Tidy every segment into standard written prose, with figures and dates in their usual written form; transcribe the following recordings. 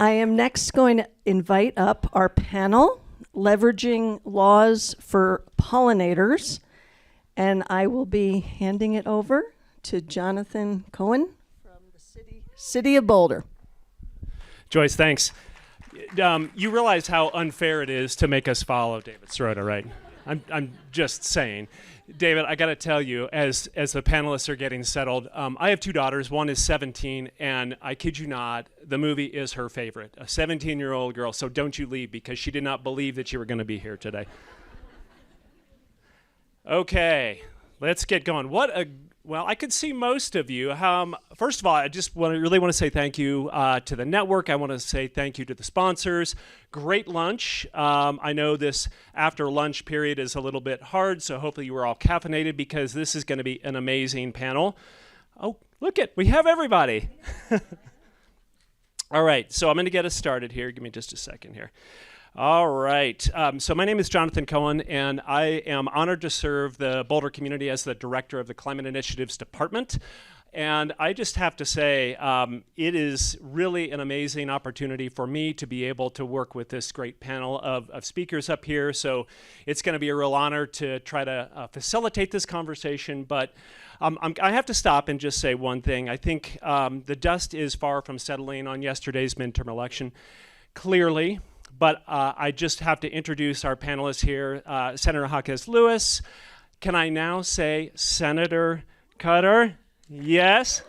I am next going to invite up our panel, Leveraging Laws for Pollinators, and I will be handing it over to Jonathan Koehn from the city of Boulder. Joyce, thanks. You realize how unfair it is to make us follow David Sirota, right? I'm just saying. David, I got to tell you, as the panelists are getting settled, I have two daughters. One is 17, and I kid you not, the movie is her favorite. A 17-year-old girl, so don't you leave, because she did not believe that you were going to be here today. Okay, let's get going. Well, I could see most of you. First of all, I just really want to say thank you to the network. I want to say thank you to the sponsors. Great lunch. I know this after lunch period is a little bit hard, so hopefully you were all caffeinated because this is going to be an amazing panel. Oh, we have everybody. All right, so I'm going to get us started here. Give me just a second here. All right, so my name is Jonathan Koehn, and I am honored to serve the Boulder community as the director of the Climate Initiatives Department. And I just have to say, it is really an amazing opportunity for me to be able to work with this great panel of speakers up here. So it's going to be a real honor to try to facilitate this conversation. But I have to stop and just say one thing. I think the dust is far from settling on yesterday's midterm election, clearly. But I just have to introduce our panelists here. Senator Jaquez Lewis. Can I now say Senator Cutter? Yes.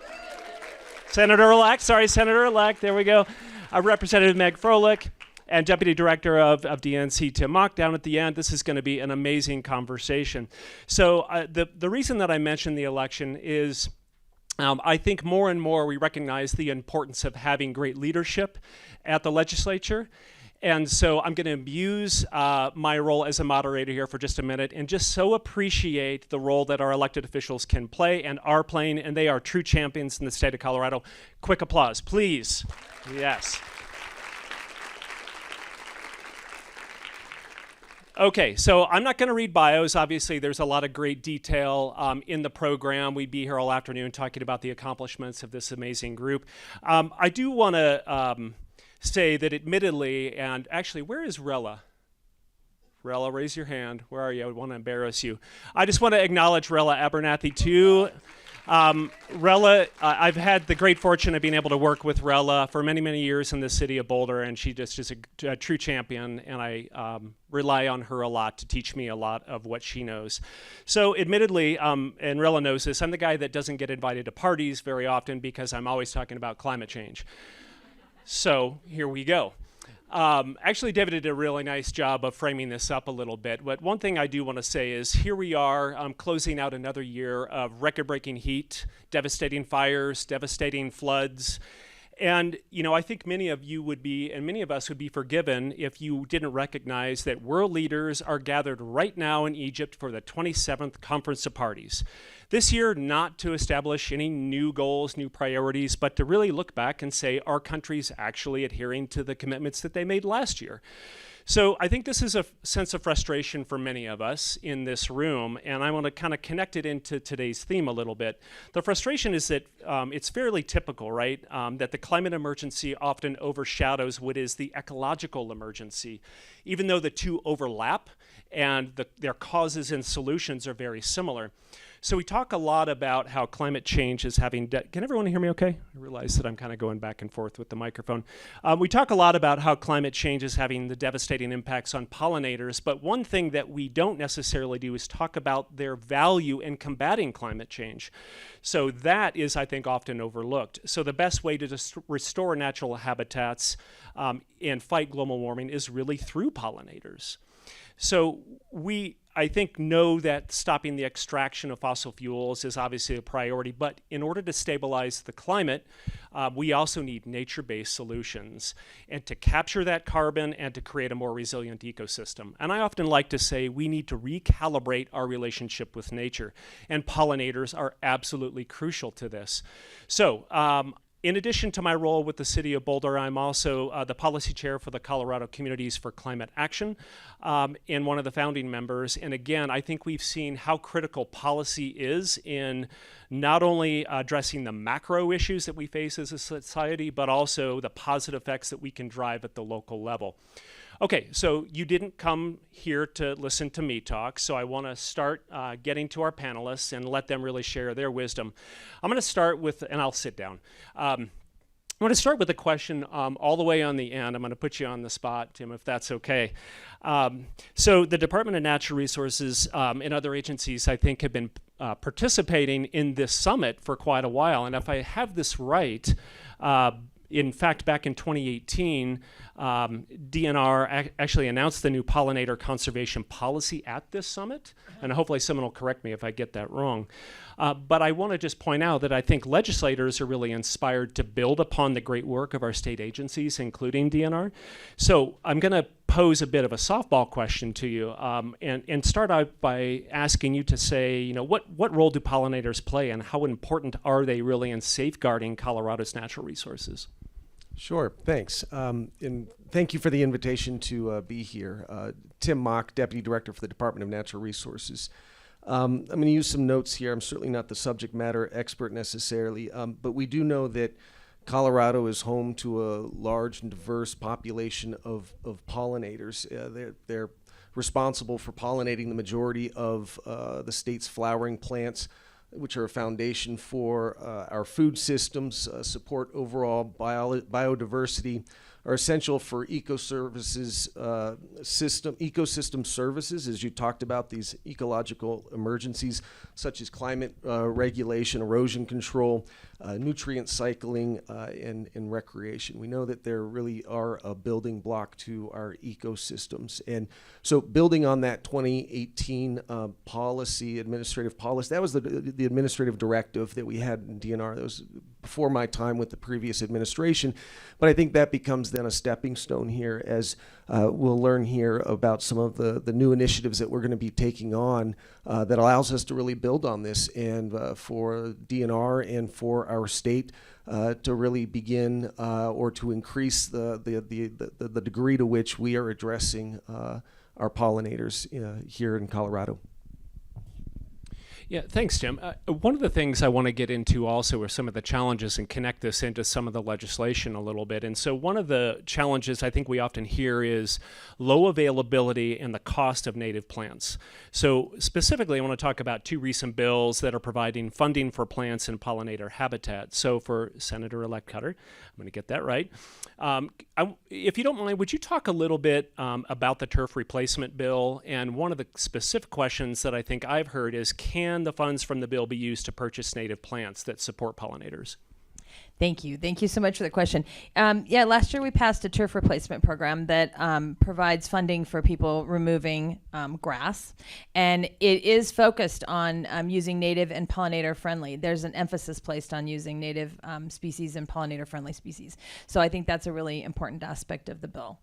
Senator-elect, there we go. Representative Meg Froelich and Deputy Director of DNC Tim Mauck down at the end. This is going to be an amazing conversation. So the reason that I mentioned the election is I think more and more we recognize the importance of having great leadership at the legislature. And so I'm going to use my role as a moderator here for just a minute and just so appreciate the role that our elected officials can play and are playing, and they are true champions in the state of Colorado. Quick applause, please. Yes. Okay, so I'm not going to read bios. Obviously, there's a lot of great detail in the program. We'd be here all afternoon talking about the accomplishments of this amazing group. I do want to say that admittedly, and actually, where is Rella? Rella, raise your hand. Where are you? I would want to embarrass you. I just want to acknowledge Rella Abernathy, too. Rella, I've had the great fortune of being able to work with Rella for many, many years in the city of Boulder, and she just is a true champion, and I rely on her a lot to teach me a lot of what she knows. So admittedly, and Rella knows this, I'm the guy that doesn't get invited to parties very often because I'm always talking about climate change. So here we go. Actually, David did a really nice job of framing this up a little bit. But one thing I do want to say is here we are closing out another year of record-breaking heat, devastating fires, devastating floods. And, you know, I think many of you would be, and many of us would be forgiven if you didn't recognize that world leaders are gathered right now in Egypt for the 27th Conference of Parties. This year, not to establish any new goals, new priorities, but to really look back and say, are countries actually adhering to the commitments that they made last year? So I think this is a sense of frustration for many of us in this room, and I want to kind of connect it into today's theme a little bit. The frustration is that it's fairly typical, right, that the climate emergency often overshadows what is the ecological emergency, even though the two overlap and their causes and solutions are very similar. So we talk a lot about how climate change is having, can everyone hear me okay? I realize that I'm kind of going back and forth with the microphone. We talk a lot about how climate change is having the devastating impacts on pollinators, but one thing that we don't necessarily do is talk about their value in combating climate change. So that is, I think, often overlooked. So the best way to restore natural habitats and fight global warming is really through pollinators. So we, I think, know that stopping the extraction of fossil fuels is obviously a priority, but in order to stabilize the climate, we also need nature-based solutions and to capture that carbon and to create a more resilient ecosystem. And I often like to say we need to recalibrate our relationship with nature, and pollinators are absolutely crucial to this. So In addition to my role with the City of Boulder, I'm also the policy chair for the Colorado Communities for Climate Action and one of the founding members. And again, I think we've seen how critical policy is in not only addressing the macro issues that we face as a society, but also the positive effects that we can drive at the local level. Okay, so you didn't come here to listen to me talk, so I want to start getting to our panelists and let them really share their wisdom. I'm going to start with, and I'll sit down. I'm going to start with a question all the way on the end. I'm going to put you on the spot, Tim, if that's okay. So the Department of Natural Resources and other agencies, I think, have been participating in this summit for quite a while. And if I have this right, in fact, back in 2018, DNR actually announced the new Pollinator conservation policy at this summit, and hopefully someone will correct me if I get that wrong. But I want to just point out that I think legislators are really inspired to build upon the great work of our state agencies, including DNR. So I'm going to pose a bit of a softball question to you, and start out by asking you to say, you know, what role do pollinators play, and how important are they really in safeguarding Colorado's natural resources? Sure, thanks. And thank you for the invitation to be here. Tim Mauck, Deputy Director for the Department of Natural Resources. I'm going to use some notes here. I'm certainly not the subject matter expert necessarily, but we do know that Colorado is home to a large and diverse population of pollinators. They're responsible for pollinating the majority of the state's flowering plants, which are a foundation for our food systems, support overall biodiversity, are essential for ecosystem services, as you talked about, these ecological emergencies such as climate regulation, erosion control, nutrient cycling, and recreation. We know that there really are a building block to our ecosystems. And so building on that 2018 administrative policy, that was the administrative directive that we had in DNR. That was before my time with the previous administration. But I think that becomes then a stepping stone here, as we'll learn here about some of the new initiatives that we're going to be taking on that allows us to really build on this, and for DNR and for our state to really begin or to increase the degree to which we are addressing our pollinators here in Colorado. Yeah, thanks, Jim. One of the things I want to get into also are some of the challenges and connect this into some of the legislation a little bit. And so one of the challenges I think we often hear is low availability and the cost of native plants. So specifically, I want to talk about two recent bills that are providing funding for plants in pollinator habitat. So for Senator-elect Cutter, I'm going to get that right. If you don't mind, would you talk a little bit about the turf replacement bill? And one of the specific questions that I think I've heard is, can the funds from the bill be used to purchase native plants that support pollinators? Thank you. Thank you so much for the question. Yeah, last year we passed a turf replacement program that provides funding for people removing grass. And it is focused on using native and pollinator friendly. There's an emphasis placed on using native species and pollinator friendly species. So I think that's a really important aspect of the bill.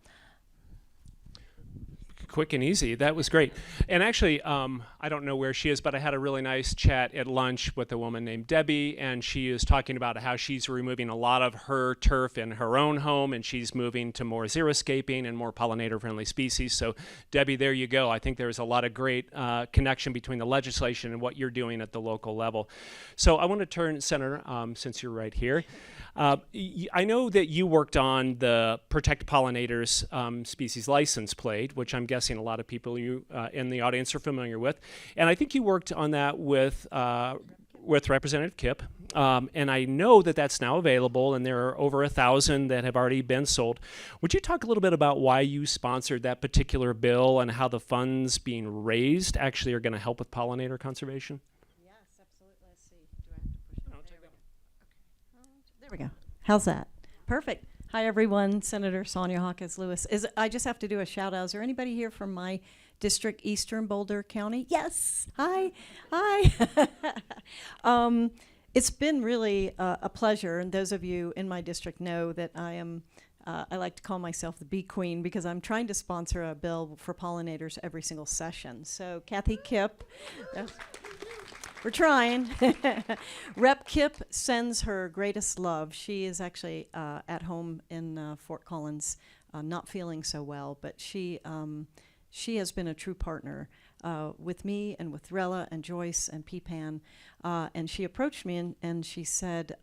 Quick and easy. That was great. And actually, I don't know where she is, but I had a really nice chat at lunch with a woman named Debbie, and she is talking about how she's removing a lot of her turf in her own home, and she's moving to more xeriscaping and more pollinator-friendly species. So, Debbie, there you go. I think there's a lot of great connection between the legislation and what you're doing at the local level. So I want to turn, Senator, since you're right here. I know that you worked on the Protect Pollinators species license plate, which I'm guessing a lot of people in the audience are familiar with. And I think you worked on that with Representative Kipp. And I know that that's now available, and there are over 1,000 that have already been sold. Would you talk a little bit about why you sponsored that particular bill and how the funds being raised actually are going to help with pollinator conservation? Yes, absolutely. Let's see. Do I have to push it? There we go. How's that? Perfect. Hi, everyone. Senator Sonya Jaquez Lewis. I just have to do a shout out. Is there anybody here from my district, Eastern Boulder County? Yes. Hi. Hi. It's been really a pleasure, and those of you in my district know that I like to call myself the bee queen, because I'm trying to sponsor a bill for pollinators every single session. So Cathy, Kipp. We're trying. Rep Kipp sends her greatest love. She is actually at home in Fort Collins, not feeling so well, but she has been a true partner with me and with Rella and Joyce and Peepan. And she approached me and she said,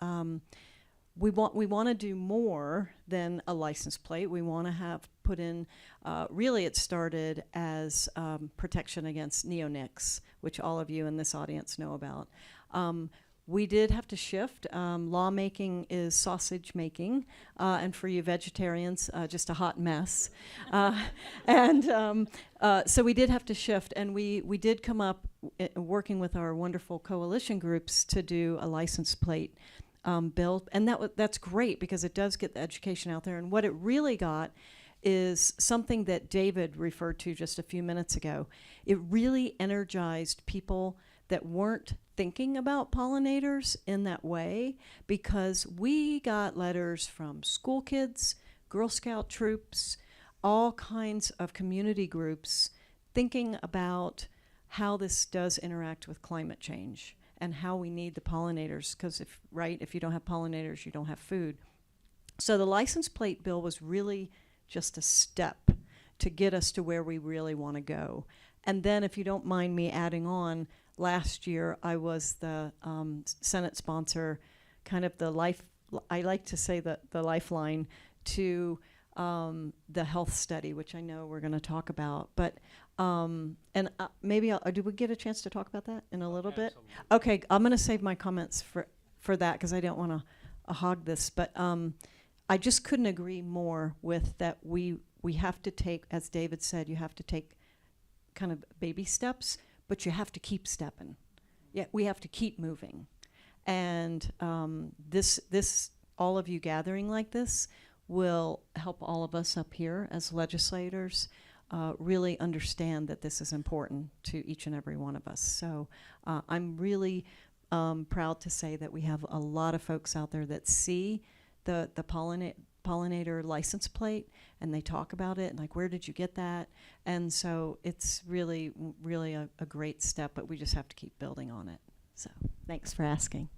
we want to do more than a license plate. We want to have put in, really it started as protection against neonics, which all of you in this audience know about. We did have to shift. Lawmaking is sausage making, and for you vegetarians, just a hot mess. So we did have to shift, and we did come up, working with our wonderful coalition groups, to do a license plate bill, and that's great because it does get the education out there. And what it really got is something that David referred to just a few minutes ago. It really energized people that weren't thinking about pollinators in that way, because we got letters from school kids, Girl Scout troops, all kinds of community groups thinking about how this does interact with climate change and how we need the pollinators, because if you don't have pollinators, you don't have food. So the license plate bill was really just a step to get us to where we really want to go. And then, if you don't mind me adding on, last year I was the Senate sponsor, kind of I like to say the lifeline to the health study, which I know we're going to talk about. But maybe do we get a chance to talk about that in a little bit? Okay, I'm going to save my comments for that because I don't want to hog this. But I just couldn't agree more with that. We have to take, as David said, you have to take kind of baby steps, but you have to keep stepping. Yeah, we have to keep moving. And this all of you gathering like this will help all of us up here as legislators really understand that this is important to each and every one of us. So I'm really proud to say that we have a lot of folks out there that see the pollinator license plate, and they talk about it and like, where did you get that? And so it's really a great step, but we just have to keep building on it. So thanks for asking.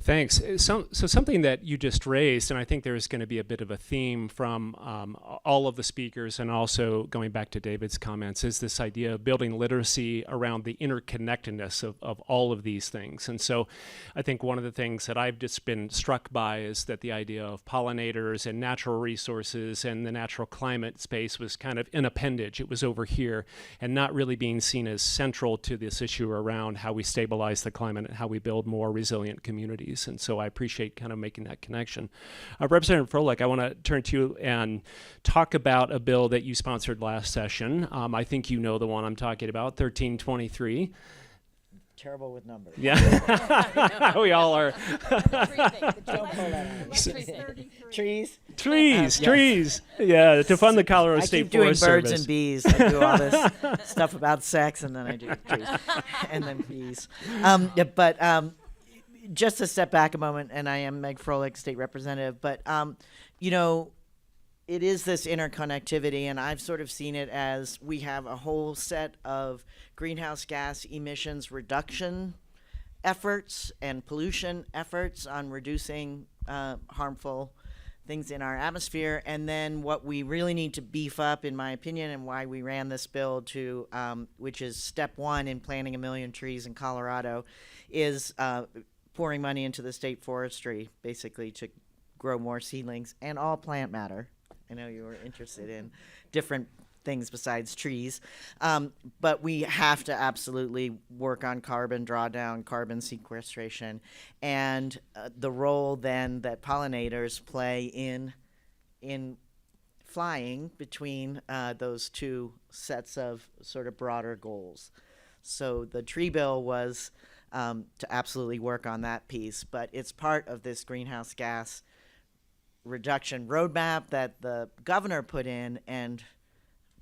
Thanks. So something that you just raised, and I think there's going to be a bit of a theme from all of the speakers, and also going back to David's comments, is this idea of building literacy around the interconnectedness of all of these things. And so I think one of the things that I've just been struck by is that the idea of pollinators and natural resources and the natural climate space was kind of an appendage. It was over here and not really being seen as central to this issue around how we stabilize the climate and how we build more resilient communities. And so I appreciate kind of making that connection. Representative Froelich, I want to turn to you and talk about a bill that you sponsored last session. I think you know the one I'm talking about, 1323. Terrible with numbers. Yeah, we all are. Trees. Trees. Yeah, to fund the Colorado State Forest Service. I keep doing birds and bees. I do all this stuff about sex, and then I do trees, and then bees. Just to step back a moment, and I am Meg Froelich, state representative, but it is this interconnectivity, and I've sort of seen it as we have a whole set of greenhouse gas emissions reduction efforts and pollution efforts on reducing harmful things in our atmosphere. And then what we really need to beef up, in my opinion, and why we ran this bill to, which is step one in planting 1 million trees in Colorado, is pouring money into the state forestry, basically to grow more seedlings and all plant matter. I know you were interested in different things besides trees, but we have to absolutely work on carbon drawdown, carbon sequestration, and the role then that pollinators play in flying between those two sets of sort of broader goals. So the tree bill was to absolutely work on that piece, but it's part of this greenhouse gas reduction roadmap that the governor put in. And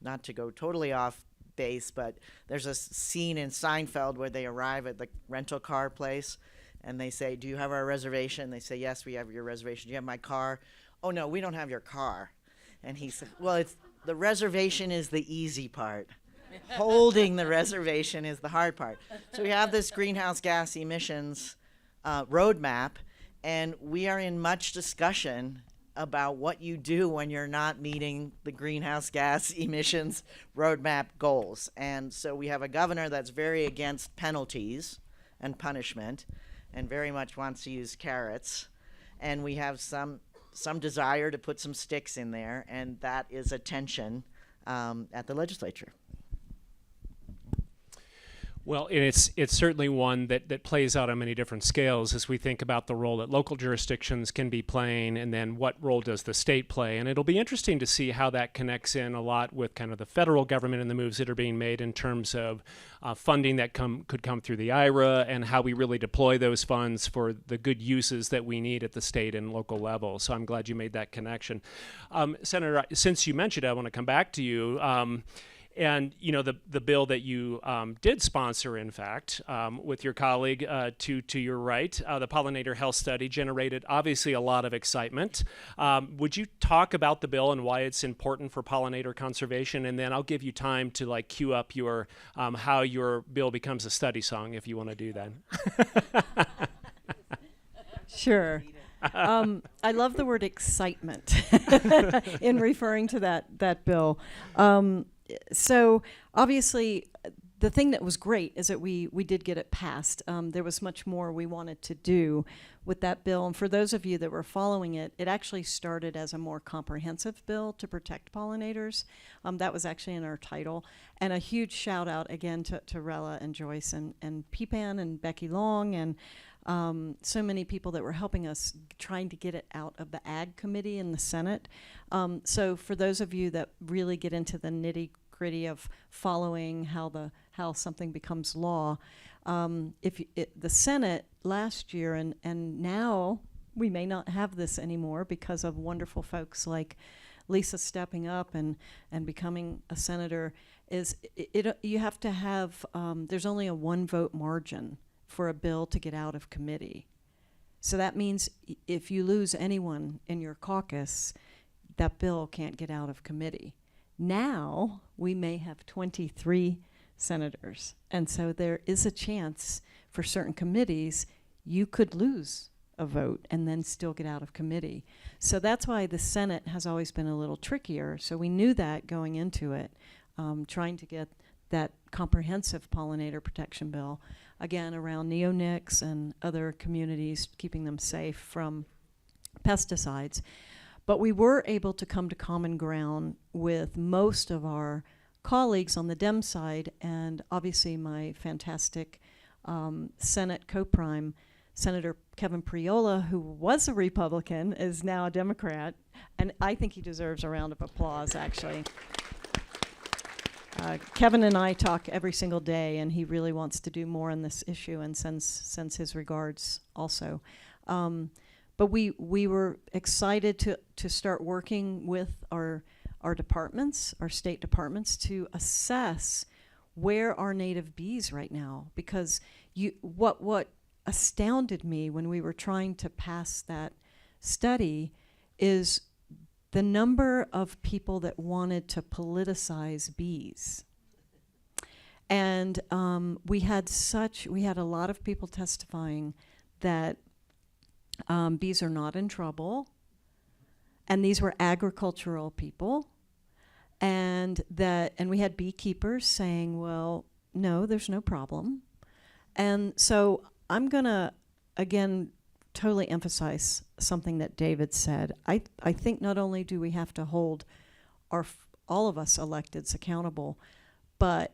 not to go totally off base, but there's a scene in Seinfeld where they arrive at the rental car place and they say, "Do you have our reservation?" They say, "Yes, we have your reservation." "Do you have my car?" "Oh no, we don't have your car." And he said, "Well, the reservation is the easy part. Holding the reservation is the hard part. So we have this greenhouse gas emissions roadmap, and we are in much discussion about what you do when you're not meeting the greenhouse gas emissions roadmap goals. And so we have a governor that's very against penalties and punishment and very much wants to use carrots. And we have some desire to put some sticks in there, and that is a tension at the legislature. Well, and it's certainly one that plays out on many different scales as we think about the role that local jurisdictions can be playing, and then what role does the state play. And it'll be interesting to see how that connects in a lot with kind of the federal government and the moves that are being made in terms of funding that could come through the IRA, and how we really deploy those funds for the good uses that we need at the state and local level. So I'm glad you made that connection. Senator, since you mentioned it, I want to come back to you. And you know, the bill that you did sponsor, in fact, with your colleague to your right, the Pollinator Health Study, generated obviously a lot of excitement. Would you talk about the bill and why it's important for pollinator conservation? And then I'll give you time to like cue up your how your bill becomes a study song, if you want to do that. Sure. I love the word excitement in referring to that bill. So obviously, the thing that was great is that we did get it passed. There was much more we wanted to do with that bill. And for those of you that were following it, it actually started as a more comprehensive bill to protect pollinators. That was actually in our title. And a huge shout out again to Rella and Joyce and Peepan and Becky Long and so many people that were helping us trying to get it out of the Ag Committee in the Senate. So for those of you that really get into the nitty-gritty of following how something becomes law, the Senate last year and now we may not have this anymore because of wonderful folks like Lisa stepping up and becoming a senator, you have to have, there's only a 1-vote margin for a bill to get out of committee. So that means if you lose anyone in your caucus, that bill can't get out of committee. Now we may have 23 senators, and so there is a chance for certain committees you could lose a vote and then still get out of committee. So that's why the Senate has always been a little trickier. So we knew that going into it, trying to get that comprehensive pollinator protection bill, again, around neonics and other communities, keeping them safe from pesticides. But we were able to come to common ground with most of our colleagues on the Dem side, and obviously my fantastic Senate co-prime, Senator Kevin Priola, who was a Republican, is now a Democrat, and I think he deserves a round of applause, actually. Kevin and I talk every single day, and he really wants to do more on this issue and sends his regards also. But we were excited to start working with our departments, our state departments, to assess where are native bees right now. Because what astounded me when we were trying to pass that study is the number of people that wanted to politicize bees. And we had a lot of people testifying that bees are not in trouble, and these were agricultural people, and we had beekeepers saying, well, no, there's no problem. And so I'm gonna, again, totally emphasize something that David said. I think not only do we have to hold all of us electeds accountable, but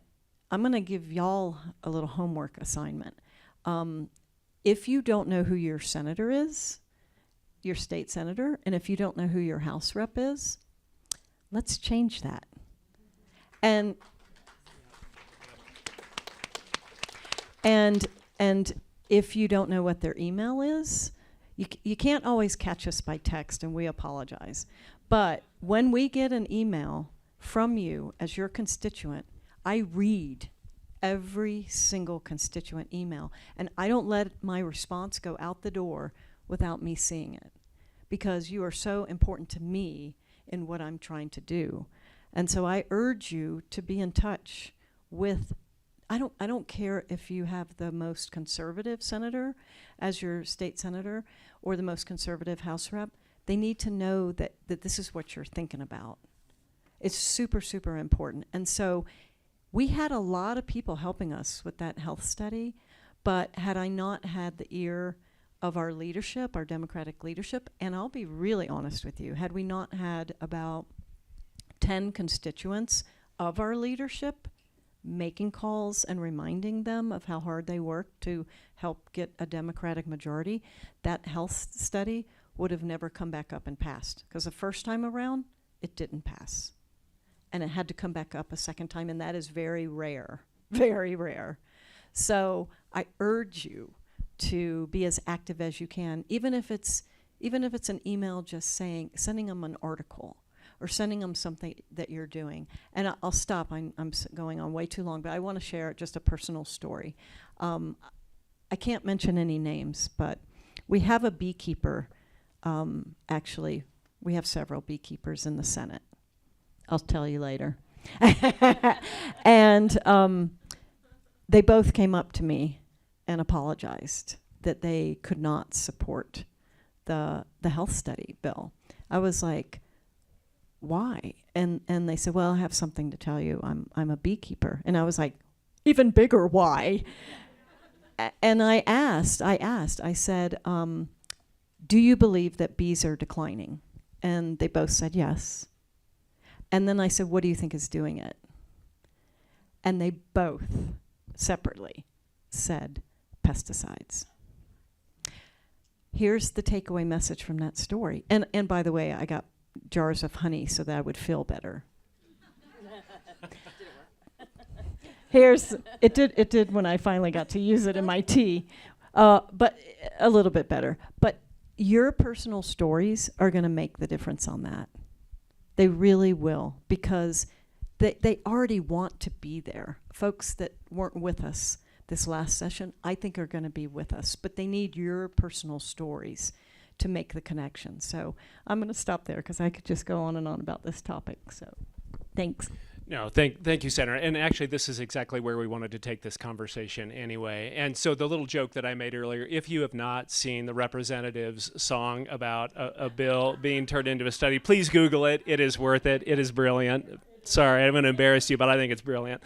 I'm gonna give y'all a little homework assignment. If you don't know who your senator is, your state senator, and if you don't know who your House rep is, let's change that. And if you don't know what their email is, you can't always catch us by text, and we apologize. But when we get an email from you as your constituent, I read every single constituent email, and I don't let my response go out the door without me seeing it, because you are so important to me in what I'm trying to do. And so I urge you to be in touch with, I don't care if you have the most conservative senator as your state senator or the most conservative House rep. They need to know that this is what you're thinking about. It's super, super important. And so we had a lot of people helping us with that health study, but had I not had the ear of our leadership, our Democratic leadership, and I'll be really honest with you, had we not had about 10 constituents of our leadership making calls and reminding them of how hard they work to help get a Democratic majority, that health study would have never come back up and passed. Because the first time around, it didn't pass. And it had to come back up a second time, and that is very rare, very rare. So I urge you to be as active as you can, even if it's an email just sending them an article or sending them something that you're doing. And I'll stop, I'm going on way too long, but I want to share just a personal story. I can't mention any names, but we have a beekeeper. Actually, we have several beekeepers in the Senate. I'll tell you later. And they both came up to me and apologized that they could not support the health study bill. I was like, why? And they said, well, I have something to tell you. I'm a beekeeper. And I was like, even bigger why? And I said, do you believe that bees are declining? And they both said yes. And then I said, what do you think is doing it? And they both separately said pesticides. Here's the takeaway message from that story. And by the way, I got jars of honey so that I would feel better. It did when I finally got to use it in my tea, but a little bit better. But your personal stories are going to make the difference on that. They really will, because they already want to be there. Folks that weren't with us this last session, I think are going to be with us, but they need your personal stories to make the connection. So I'm going to stop there because I could just go on and on about this topic. So thanks. No, thank you, Senator. And actually, this is exactly where we wanted to take this conversation anyway. And so the little joke that I made earlier, if you have not seen the representative's song about a bill being turned into a study, please Google it. It is worth it. It is brilliant. Sorry, I'm going to embarrass you, but I think it's brilliant.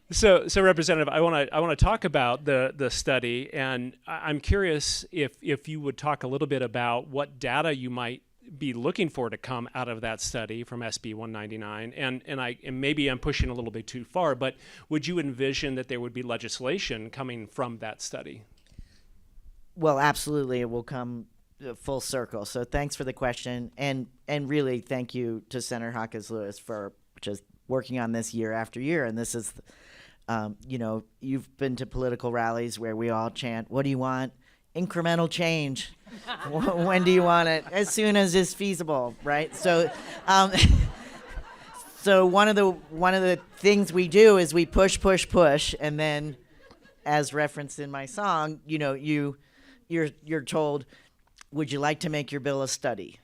So Representative, I want to talk about the study, and I'm curious if you would talk a little bit about what data you might be looking for to come out of that study from SB 199, and maybe I'm pushing a little bit too far, but would you envision that there would be legislation coming from that study? Well, absolutely, it will come full circle. So thanks for the question, and really thank you to Senator Jaquez for just working on this year after year. And this is, you've been to political rallies where we all chant, "What do you want? Incremental change." When do you want it? As soon as is feasible, right? So, so one of the things we do is we push, and then, as referenced in my song, you're told, "Would you like to make your bill a study?"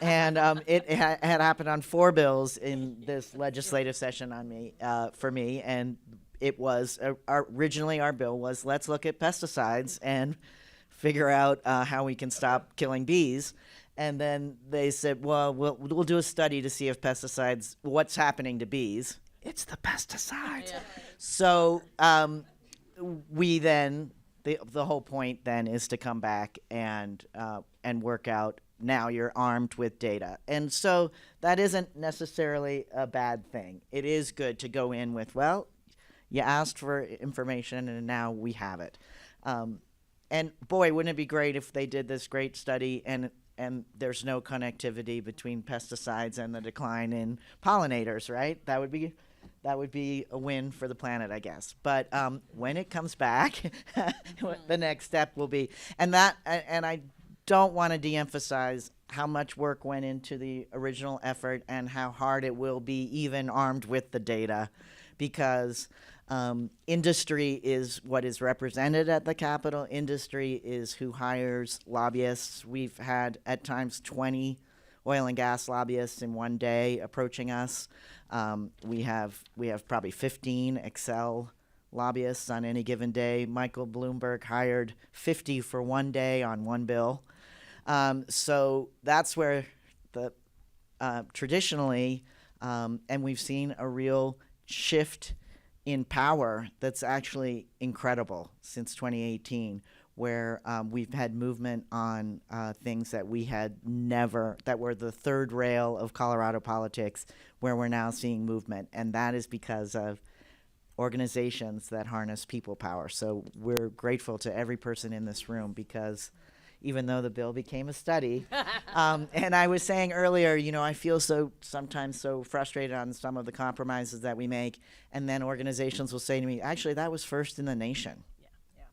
And it had happened on 4 bills in this legislative session for me, and it was originally our bill was, let's look at pesticides and figure out how we can stop killing bees. And then they said, well, we'll do a study to see if pesticides, what's happening to bees. It's the pesticides. Yeah. So we then, the whole point then is to come back and work out, now you're armed with data. And so that isn't necessarily a bad thing. It is good to go in with, well, you asked for information and now we have it. And boy, wouldn't it be great if they did this great study and there's no connectivity between pesticides and the decline in pollinators, right? That would be a win for the planet, I guess. But when it comes back, the next step will be, and I don't want to de-emphasize how much work went into the original effort and how hard it will be even armed with the data, because industry is what is represented at the Capitol. Industry is who hires lobbyists. We've had at times oil and gas lobbyists in one day approaching us. We have probably 15 Excel lobbyists on any given day. Michael Bloomberg hired 50 for one day on one bill. So that's where the traditionally, and we've seen a real shift in power that's actually incredible since 2018, where we've had movement on things that we had never, that were the third rail of Colorado politics, where we're now seeing movement. And that is because of organizations that harness people power. So we're grateful to every person in this room, because even though the bill became a study, and I was saying earlier, I feel sometimes so frustrated on some of the compromises that we make, and then organizations will say to me, actually, that was first in the nation. Yeah.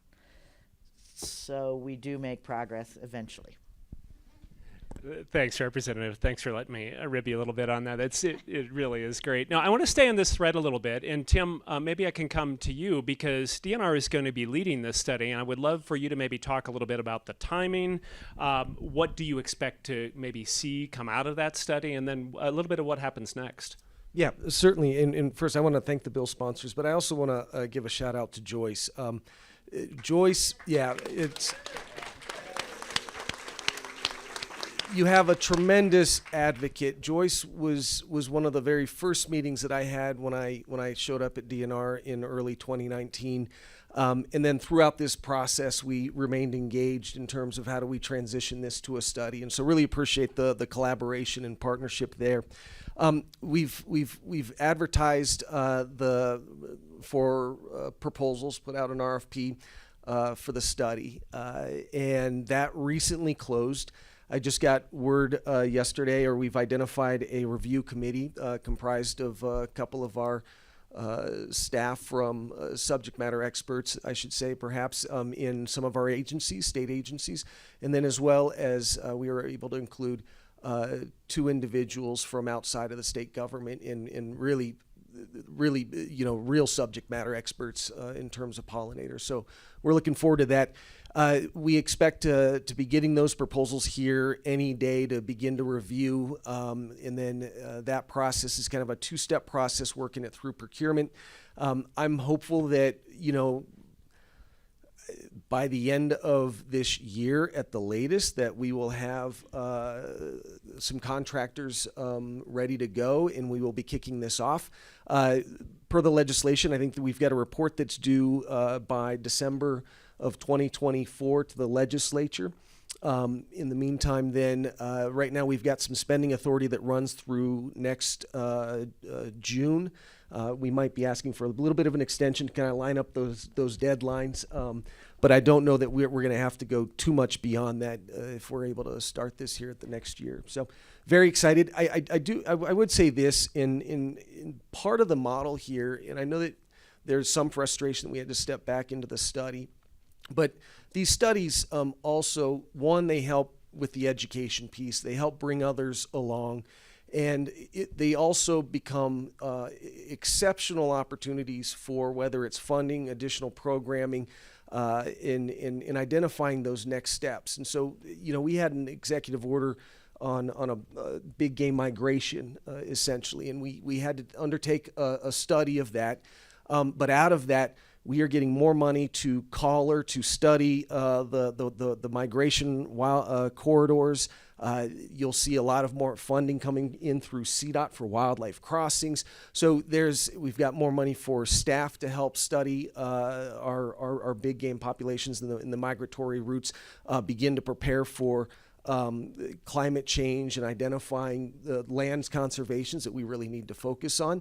So we do make progress eventually. Thanks, Representative. Thanks for letting me rib you a little bit on that. It really is great. Now, I want to stay on this thread a little bit. And Tim, maybe I can come to you, because DNR is going to be leading this study. And I would love for you to maybe talk a little bit about the timing. What do you expect to maybe see come out of that study? And then a little bit of what happens next. Yeah, certainly. And first, I want to thank the bill sponsors, but I also want to give a shout out to Joyce. Joyce, you have a tremendous advocate. Joyce was one of the very first meetings that I had when I showed up at DNR in early 2019. And then throughout this process, we remained engaged in terms of how do we transition this to a study. And so really appreciate the collaboration and partnership there. We've advertised for proposals, put out an RFP for the study, and that recently closed. I just got word yesterday, or we've identified a review committee comprised of a couple of our staff from subject matter experts, I should say, perhaps in some of our agencies, state agencies, and then as well as we were able to include 2 individuals from outside of the state government in really real subject matter experts in terms of pollinators. So we're looking forward to that. We expect to be getting those proposals here any day to begin to review, and then that process is kind of a 2-step process, working it through procurement. I'm hopeful that, by the end of this year at the latest, that we will have some contractors ready to go, and we will be kicking this off. Per the legislation, I think that we've got a report that's due by December of 2024 to the legislature. In the meantime, then, right now we've got some spending authority that runs through next June. We might be asking for a little bit of an extension to kind of line up those deadlines, but I don't know that we're going to have to go too much beyond that if we're able to start this here at the next year. So very excited. I would say this in part of the model here, and I know that there's some frustration that we had to step back into the study. But these studies also, one, they help with the education piece. They help bring others along. And they also become exceptional opportunities for whether it's funding, additional programming, in identifying those next steps. And so, we had an executive order on a big game migration, essentially. And we had to undertake a study of that. But out of that, we are getting more money to collar, to study the migration corridors. You'll see a lot of more funding coming in through CDOT for wildlife crossings. So we've got more money for staff to help study our big game populations in the migratory routes, begin to prepare for climate change and identifying the lands conservations that we really need to focus on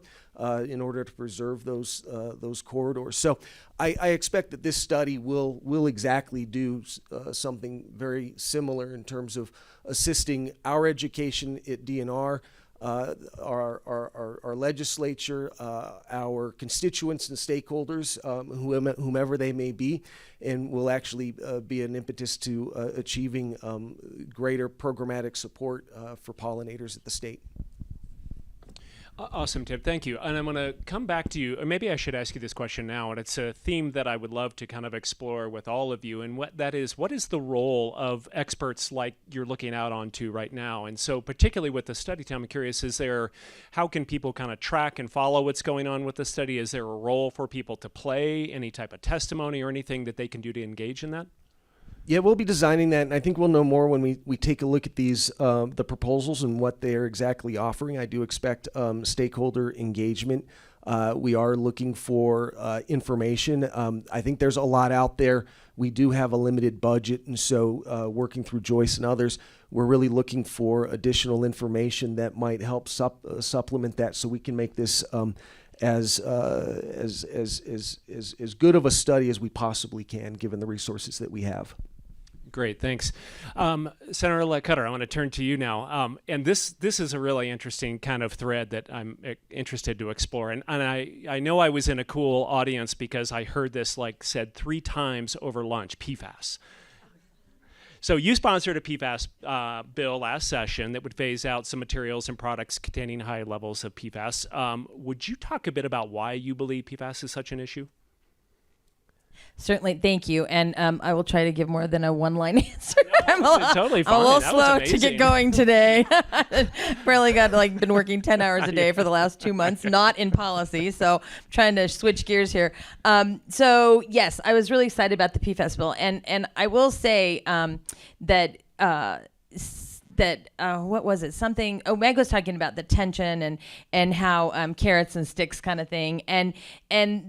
in order to preserve those corridors. So I expect that this study will exactly do something very similar in terms of assisting our education at DNR, our legislature, our constituents and stakeholders, whomever they may be, and will actually be an impetus to achieving greater programmatic support for pollinators at the state. Awesome, Tim. Thank you. And I'm going to come back to you, or maybe I should ask you this question now, and it's a theme that I would love to kind of explore with all of you, and what is the role of experts like you're looking out onto right now? And so particularly with the study, Tim, I'm curious, how can people kind of track and follow what's going on with the study? Is there a role for people to play, any type of testimony or anything that they can do to engage in that? Yeah, we'll be designing that, and I think we'll know more when we take a look at these the proposals and what they're exactly offering. I do expect stakeholder engagement. We are looking for information. I think there's a lot out there. We do have a limited budget, and so working through Joyce and others, we're really looking for additional information that might help supplement that, so we can make this as good of a study as we possibly can, given the resources that we have. Great, thanks. Senator Cutter, I want to turn to you now. And this is a really interesting kind of thread that I'm interested to explore. And I know I was in a cool audience because I heard this said 3 times over lunch, PFAS. So you sponsored a PFAS bill last session that would phase out some materials and products containing high levels of PFAS. Would you talk a bit about why you believe PFAS is such an issue? Certainly, thank you. And I will try to give more than a one-line answer. No, it's totally fine. I'm a little That was slow to amazing. get going today. Really got been working 10 hours a day for the last 2 months, not in policy. So I'm trying to switch gears here. So yes, I was really excited about the PFAS bill. And I will say that what was it? Meg was talking about the tension and how carrots and sticks kind of thing, and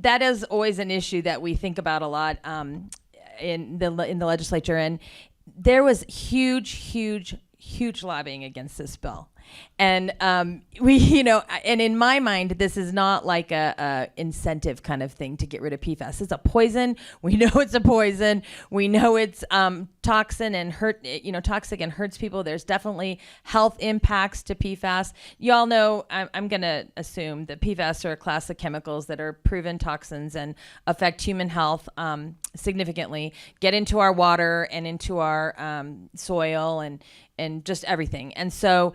that is always an issue that we think about a lot in the legislature. And there was huge lobbying against this bill. And and in my mind, this is not like a incentive kind of thing to get rid of PFAS. It's a poison. We know it's a poison. We know it's toxic and hurts people. There's definitely health impacts to PFAS. You all know, I'm going to assume that PFAS are a class of chemicals that are proven toxins and affect human health significantly, get into our water and into our soil and just everything. And so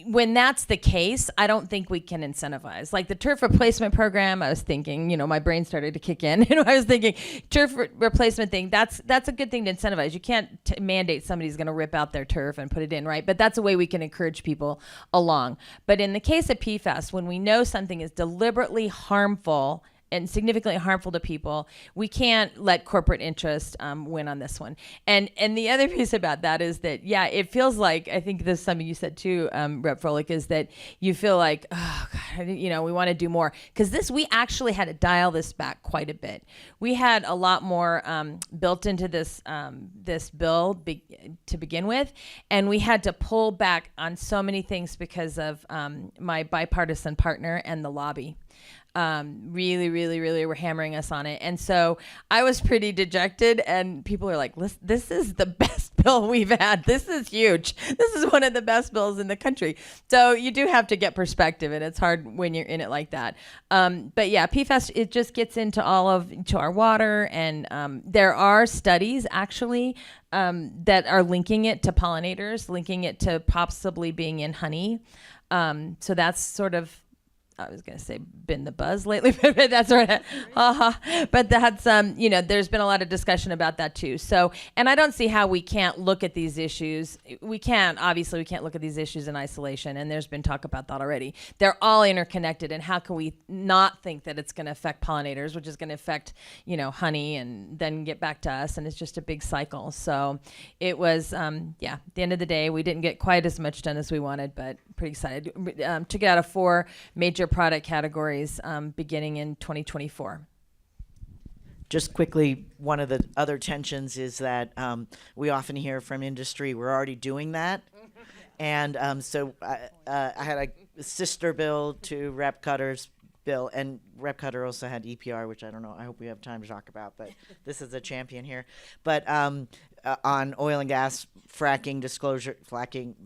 when that's the case, I don't think we can incentivize. Like the turf replacement program, I was thinking, my brain started to kick in. I was thinking turf replacement thing, that's a good thing to incentivize. You can't mandate somebody's going to rip out their turf and put it in, right? But that's a way we can encourage people along. But in the case of PFAS, when we know something is deliberately harmful and significantly harmful to people, we can't let corporate interest win on this one. And the other piece about that is that, it feels like, I think this is something you said too, Rep. Froelich, is that you feel like, oh God, we want to do more. Because we actually had to dial this back quite a bit. We had a lot more built into this bill to begin with, and we had to pull back on so many things because of my bipartisan partner and the lobby. Really were hammering us on it. And so I was pretty dejected, and people are like, this is the best bill we've had. This is huge. This is one of the best bills in the country. So you do have to get perspective, and it's hard when you're in it like that. But yeah, PFAS, it just gets into to our water, and there are studies actually that are linking it to pollinators, linking it to possibly being in honey. So that's sort of, I was going to say been the buzz lately, but that's right. But that's, there's been a lot of discussion about that too. So, and I don't see how we can't look at these issues. Obviously we can't look at these issues in isolation, and there's been talk about that already. They're all interconnected, and how can we not think that it's going to affect pollinators, which is going to affect, honey, and then get back to us, and it's just a big cycle. So it was, at the end of the day, we didn't get quite as much done as we wanted, but pretty excited. Took it out of 4 major product categories beginning in 2024. Just quickly, one of the other tensions is that we often hear from industry, we're already doing that. And so I had a sister bill to Rep. Cutter's bill, and Rep. Cutter also had EPR, which I don't know, I hope we have time to talk about, but this is a champion here. But on oil and gas fracking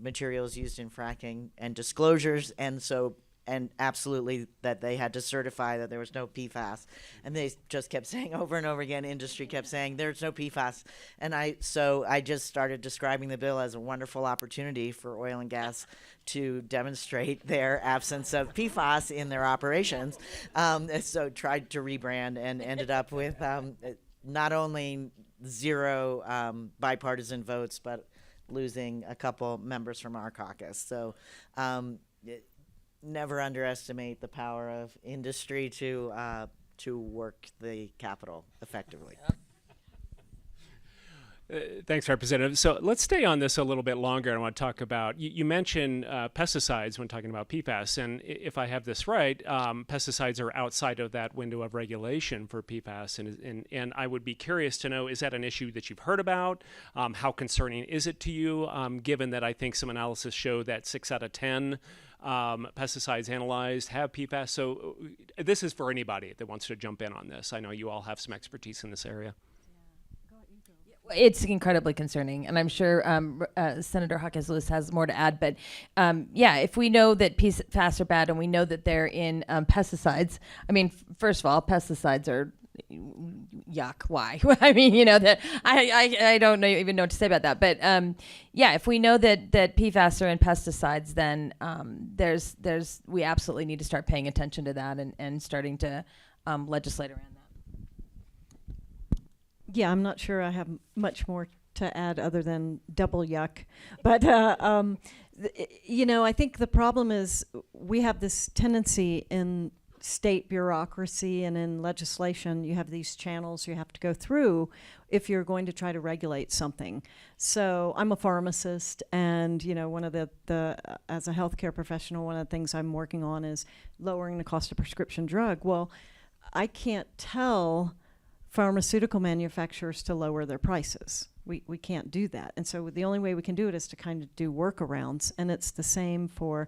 materials used in fracking and disclosures, and so and absolutely that they had to certify that there was no PFAS. And they just kept saying over and over again, industry kept saying there's no PFAS. And so I just started describing the bill as a wonderful opportunity for oil and gas to demonstrate their absence of PFAS in their operations. So tried to rebrand and ended up with not only 0 bipartisan votes, but losing a couple members from our caucus. So never underestimate the power of industry to work the Capitol effectively. Thanks, Representative. So let's stay on this a little bit longer. I want to talk about, you mentioned pesticides when talking about PFAS, and if I have this right, pesticides are outside of that window of regulation for PFAS, and I would be curious to know, is that an issue that you've heard about? How concerning is it to you, given that I think some analysis show that 6 out of 10 pesticides analyzed have PFAS? So this is for anybody that wants to jump in on this. I know you all have some expertise in this area. It's incredibly concerning, and I'm sure Senator Jaquez Lewis has more to add. But yeah, if we know that PFAS are bad and we know that they're in pesticides, I mean, first of all, pesticides are yuck. Why? I mean, you know, that I don't even know what to say about that. But yeah, if we know that PFAS are in pesticides, then we absolutely need to start paying attention to that and starting to legislate around that. Yeah, I'm not sure I have much more to add other than double yuck. But, you know, I think the problem is we have this tendency in state bureaucracy and in legislation, you have these channels you have to go through if you're going to try to regulate something. So I'm a pharmacist, and, you know, one of the as a healthcare professional, one of the things I'm working on is lowering the cost of prescription drug. Well, I can't tell pharmaceutical manufacturers to lower their prices. We can't do that. And so the only way we can do it is to kind of do workarounds. And it's the same for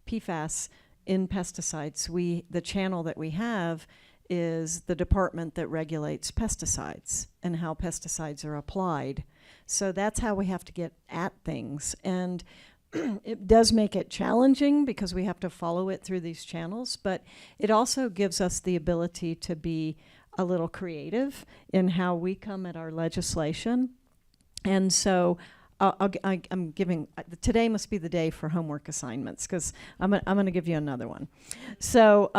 PFAS in pesticides. The channel that we have is the department that regulates pesticides and how pesticides are applied. So that's how we have to get at things. And it does make it challenging because we have to follow it through these channels, but it also gives us the ability to be a little creative in how we come at our legislation. And so I'm giving, today must be the day for homework assignments, because I'm going to give you another one. So,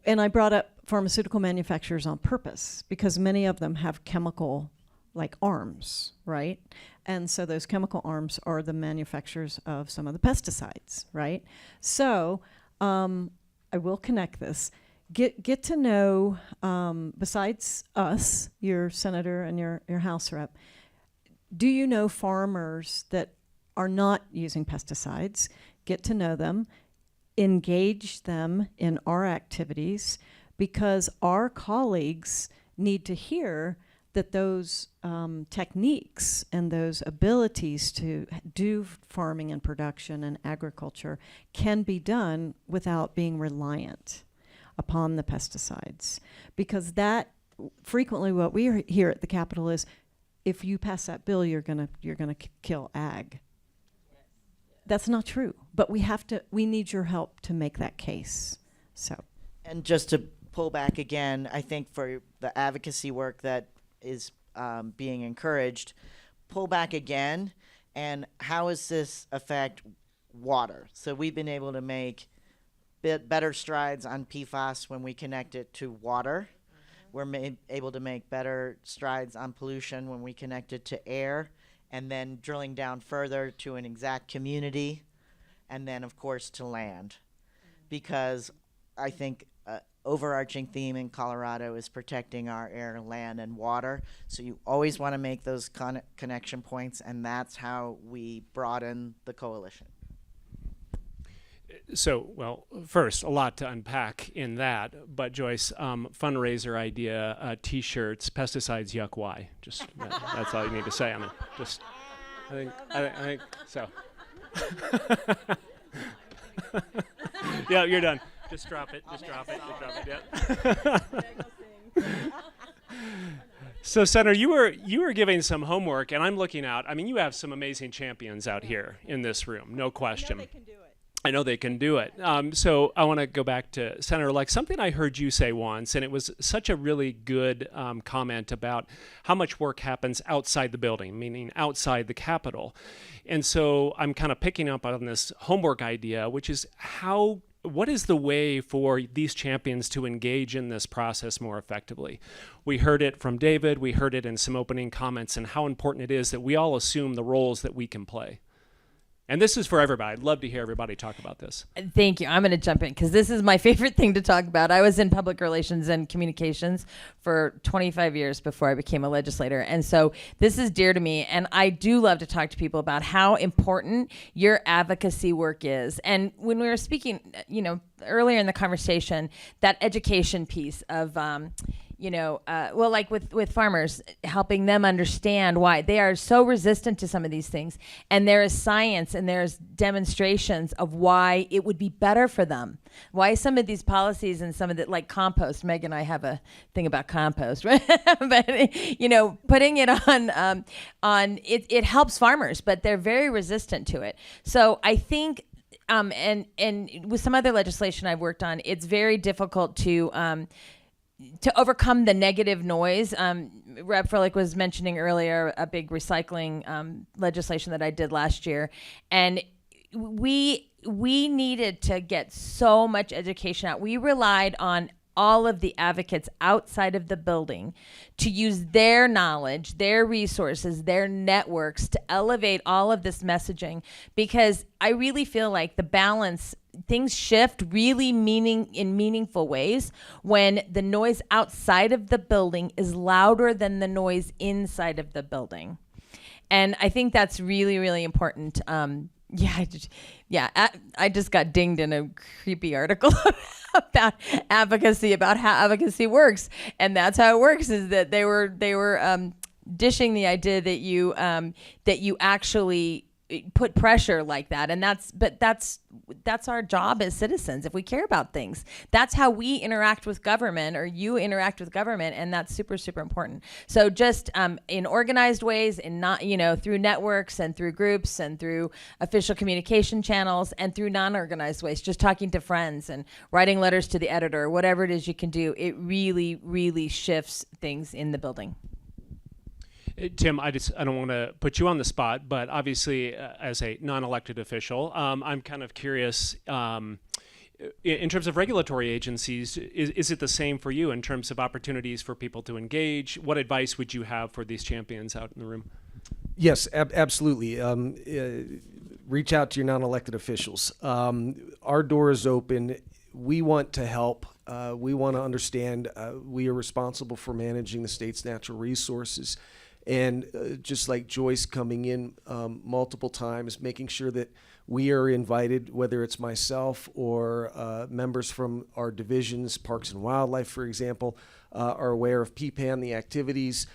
and I brought up pharmaceutical manufacturers on purpose because many of them have chemical like arms, right? And so those chemical arms are the manufacturers of some of the pesticides, right? So I will connect this. Get to know, besides us, your senator and your House rep, do you know farmers that are not using pesticides? Get to know them, engage them in our activities, because our colleagues need to hear that those techniques and those abilities to do farming and production and agriculture can be done without being reliant upon the pesticides. Because that frequently what we hear at the Capitol is, if you pass that bill, you're gonna kill ag. That's not true, but we need your help to make that case. So, and just to pull back again, I think for the advocacy work that is being encouraged, pull back again, and how does this affect water? So we've been able to make better strides on PFAS when we connect it to water. We're able to make better strides on pollution when we connect it to air, and then drilling down further to an exact community, and then of course to land. Because I think overarching theme in Colorado is protecting our air, land, and water. So you always want to make those connection points, and that's how we broaden the coalition. So, well, first, a lot to unpack in that, but Joyce, fundraiser idea, T-shirts, pesticides, yuck, why? Just that's all you need to say. I mean, just I think so. Yeah, you're done. Just drop it. Just drop it. Just drop it. Yeah. So, Senator, you were giving some homework, and I'm looking out. I mean, you have some amazing champions out here in this room, no question. They can do it. I know they can do it. So I want to go back to Senator-elect, something I heard you say once, and it was such a really good comment about how much work happens outside the building, meaning outside the Capitol. And so I'm kind of picking up on this homework idea, which is what is the way for these champions to engage in this process more effectively? We heard it from David, we heard it in some opening comments, and how important it is that we all assume the roles that we can play. And this is for everybody. I'd love to hear everybody talk about this. Thank you. I'm going to jump in because this is my favorite thing to talk about. I was in public relations and communications for 25 years before I became a legislator. And so this is dear to me. And I do love to talk to people about how important your advocacy work is. And when we were speaking, earlier in the conversation, that education piece of, like with farmers, helping them understand why they are so resistant to some of these things. And there is science and there's demonstrations of why it would be better for them. Why some of these policies and some of the, like compost, Meg and I have a thing about compost, right? But, putting it on it helps farmers, but they're very resistant to it. So I think, and with some other legislation I've worked on, it's very difficult to overcome the negative noise. Rep. Froelich was mentioning earlier a big recycling legislation that I did last year. And we needed to get so much education out. We relied on all of the advocates outside of the building to use their knowledge, their resources, their networks to elevate all of this messaging, because I really feel like the balance, things shift really in meaningful ways when the noise outside of the building is louder than the noise inside of the building. And I think that's really, really important. I just got dinged in a creepy article about advocacy, about how advocacy works, and that's how it works. Is that they were dishing the idea that you actually put pressure like that, and that's our job as citizens. If we care about things, that's how we interact with government, or you interact with government, and that's super, super important. So just in organized ways, and not through networks and through groups and through official communication channels, and through non-organized ways, just talking to friends and writing letters to the editor, whatever it is you can do, it really, really shifts things in the building. Tim, I don't want to put you on the spot, but obviously as a non-elected official, I'm kind of curious, in terms of regulatory agencies, is it the same for you in terms of opportunities for people to engage? What advice would you have for these champions out in the room? Yes, absolutely. Reach out to your non-elected officials. Our door is open. We want to help. We want to understand. We are responsible for managing the state's natural resources. And just like Joyce coming in multiple times, making sure that we are invited, whether it's myself or members from our divisions, Parks and Wildlife, for example, are aware of PPAN, the activities.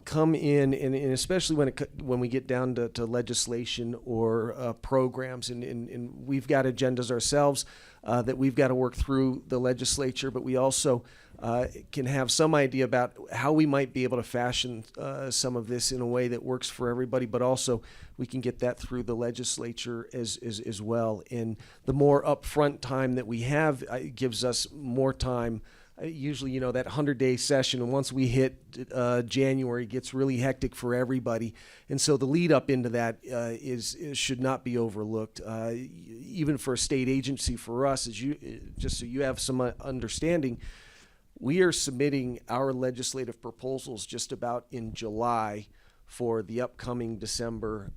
Come in, and especially when we get down to legislation or programs, and we've got agendas ourselves that we've got to work through the legislature, but we also can have some idea about how we might be able to fashion some of this in a way that works for everybody, but also we can get that through the legislature as well. And the more upfront time that we have gives us more time. Usually, that 100-day session, and once we hit January, it gets really hectic for everybody. And so the lead up into that should not be overlooked. Even for a state agency, for us, just so you have some understanding, we are submitting our legislative proposals just about in July for the upcoming December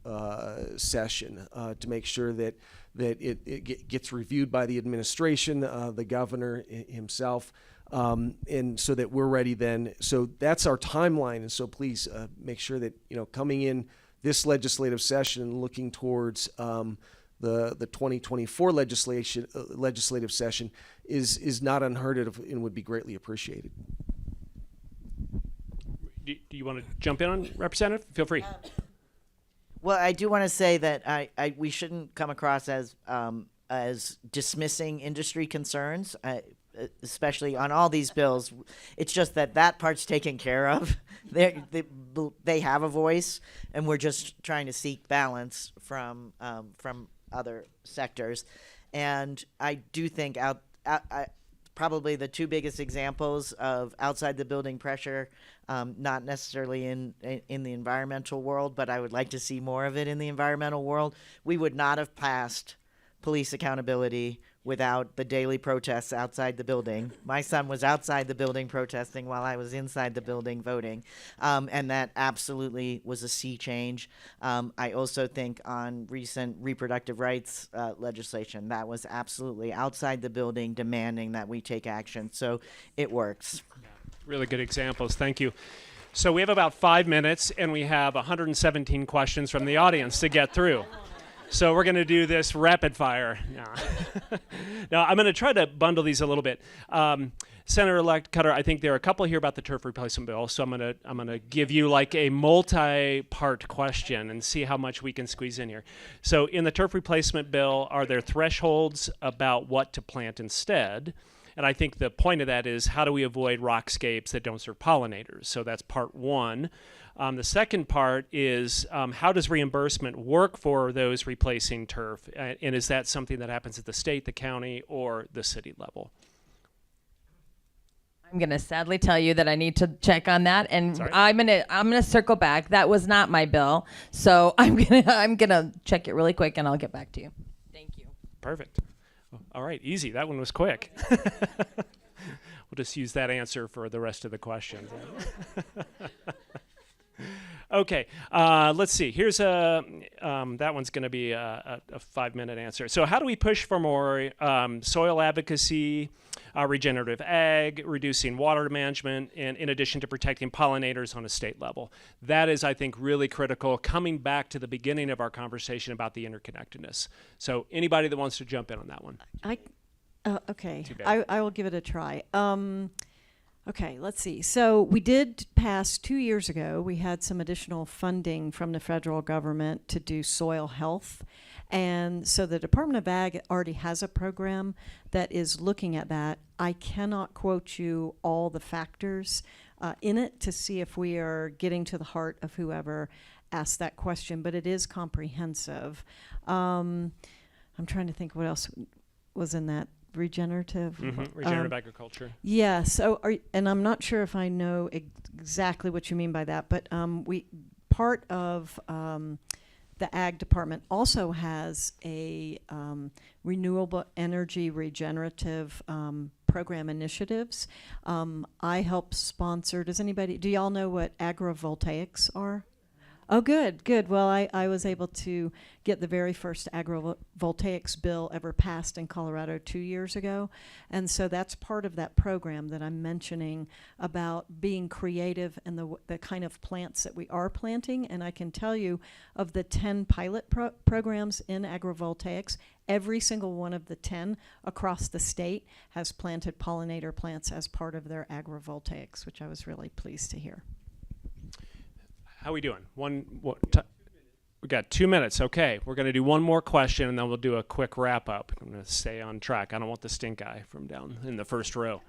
session to make sure that it gets reviewed by the administration, the governor himself, and so that we're ready then. So that's our timeline, and so please make sure that coming in this legislative session and looking towards the 2024 legislative session is not unheard of and would be greatly appreciated. Do you want to jump in on, Representative? Feel free. Well, I do want to say that we shouldn't come across as dismissing industry concerns, especially on all these bills. It's just that part's taken care of. They have a voice, and we're just trying to seek balance from other sectors. And I do think probably the two biggest examples of outside the building pressure, not necessarily in the environmental world, but I would like to see more of it in the environmental world. We would not have passed police accountability without the daily protests outside the building. My son was outside the building protesting while I was inside the building voting. And that absolutely was a sea change. I also think on recent reproductive rights legislation, that was absolutely outside the building demanding that we take action. So it works. Yeah, really good examples. Thank you. So we have about 5 minutes, and we have 117 questions from the audience to get through. So we're going to do this rapid fire. Now, I'm going to try to bundle these a little bit. Senator-elect Cutter, I think there are a couple here about the turf replacement bill, so I'm going to give you like a multi-part question and see how much we can squeeze in here. So in the turf replacement bill, are there thresholds about what to plant instead? And I think the point of that is, how do we avoid rockscapes that don't serve pollinators? So that's part one. The second part is, how does reimbursement work for those replacing turf? And is that something that happens at the state, the county, or the city level? I'm gonna sadly tell you that I need to check on that, and Sorry? I'm gonna circle back. That was not my bill, so I'm gonna check it really quick, and I'll get back to you. Thank you. Perfect. All right, easy. That one was quick. We'll just use that answer for the rest of the questions. Okay, let's see. Here's that one's going to be a 5-minute answer. So how do we push for more soil advocacy, regenerative ag, reducing water management, and in addition to protecting pollinators on a state level? That is, I think, really critical, coming back to the beginning of our conversation about the interconnectedness. So anybody that wants to jump in on that one? Okay, Too bad. I will give it a try. Okay, let's see. So we did pass 2 years ago, we had some additional funding from the federal government to do soil health. And so the Department of Ag already has a program that is looking at that. I cannot quote you all the factors in it to see if we are getting to the heart of whoever asked that question, but it is comprehensive. I'm trying to think what else was in that. Regenerative? Regenerative agriculture. Yeah, so and I'm not sure if I know exactly what you mean by that, but part of the Ag Department also has a renewable energy regenerative program initiatives. I help sponsor. Do y'all know what agrovoltaics are? Oh, good. Well, I was able to get the very first agrovoltaics bill ever passed in Colorado 2 years ago. And so that's part of that program that I'm mentioning about being creative and the kind of plants that we are planting. And I can tell you, of the 10 pilot programs in agrovoltaics, every single one of the 10 across the state has planted pollinator plants as part of their agrovoltaics, which I was really pleased to hear. How are we doing? We got 2 minutes. Okay, we're going to do one more question, and then we'll do a quick wrap-up. I'm going to stay on track. I don't want the stink eye from down in the first row.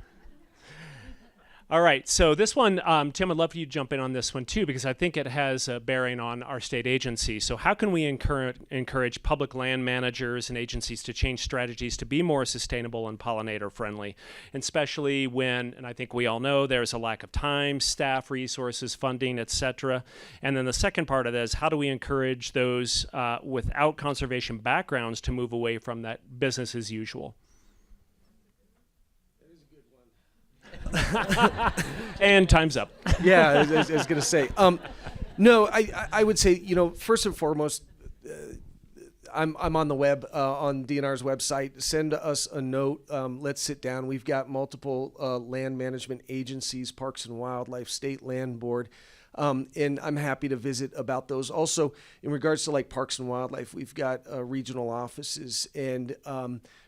All right, so this one, Tim, I'd love for you to jump in on this one too, because I think it has a bearing on our state agency. So how can we encourage public land managers and agencies to change strategies to be more sustainable and pollinator friendly, and especially when, and I think we all know, there's a lack of time, staff, resources, funding, etc. And then the second part of that is, how do we encourage those without conservation backgrounds to move away from that business as usual? And time's up. Yeah, I was going to say. No, I would say, first and foremost, I'm on the web, on DNR's website. Send us a note. Let's sit down. We've got multiple land management agencies, Parks and Wildlife, State Land Board. And I'm happy to visit about those. Also, in regards to like Parks and Wildlife, we've got regional offices, and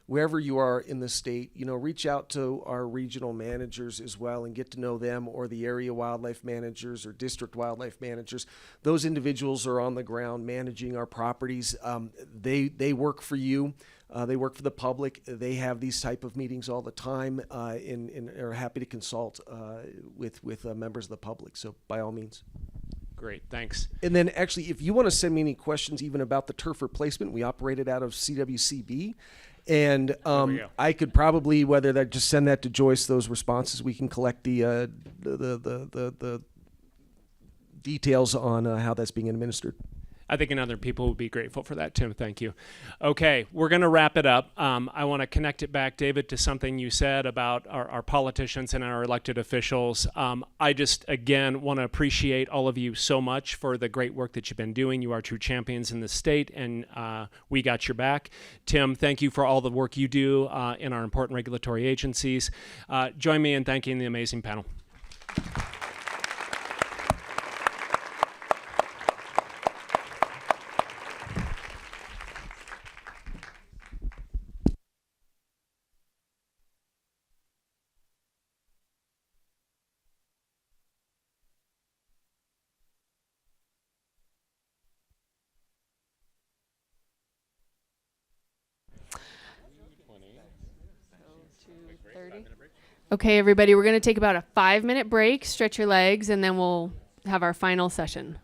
wherever you are in the state, reach out to our regional managers as well and get to know them, or the area wildlife managers or district wildlife managers. Those individuals are on the ground managing our properties. They work for you. They work for the public. They have these type of meetings all the time, and are happy to consult with members of the public. So by all means. Great, thanks. And then actually, if you want to send me any questions even about the turf replacement, we operated out of CWCB. And go. I could probably, whether that just send that to Joyce, those responses, we can collect the details on how that's being administered. I think other people would be grateful for that, Tim. Thank you. Okay, we're going to wrap it up. I want to connect it back, David, to something you said about our politicians and our elected officials. I just, again, want to appreciate all of you so much for the great work that you've been doing. You are true champions in the state, and we got your back. Tim, thank you for all the work you do in our important regulatory agencies. Join me in thanking the amazing panel. Okay, everybody, we're going to take about a 5-minute break, stretch your legs, and then we'll have our final session.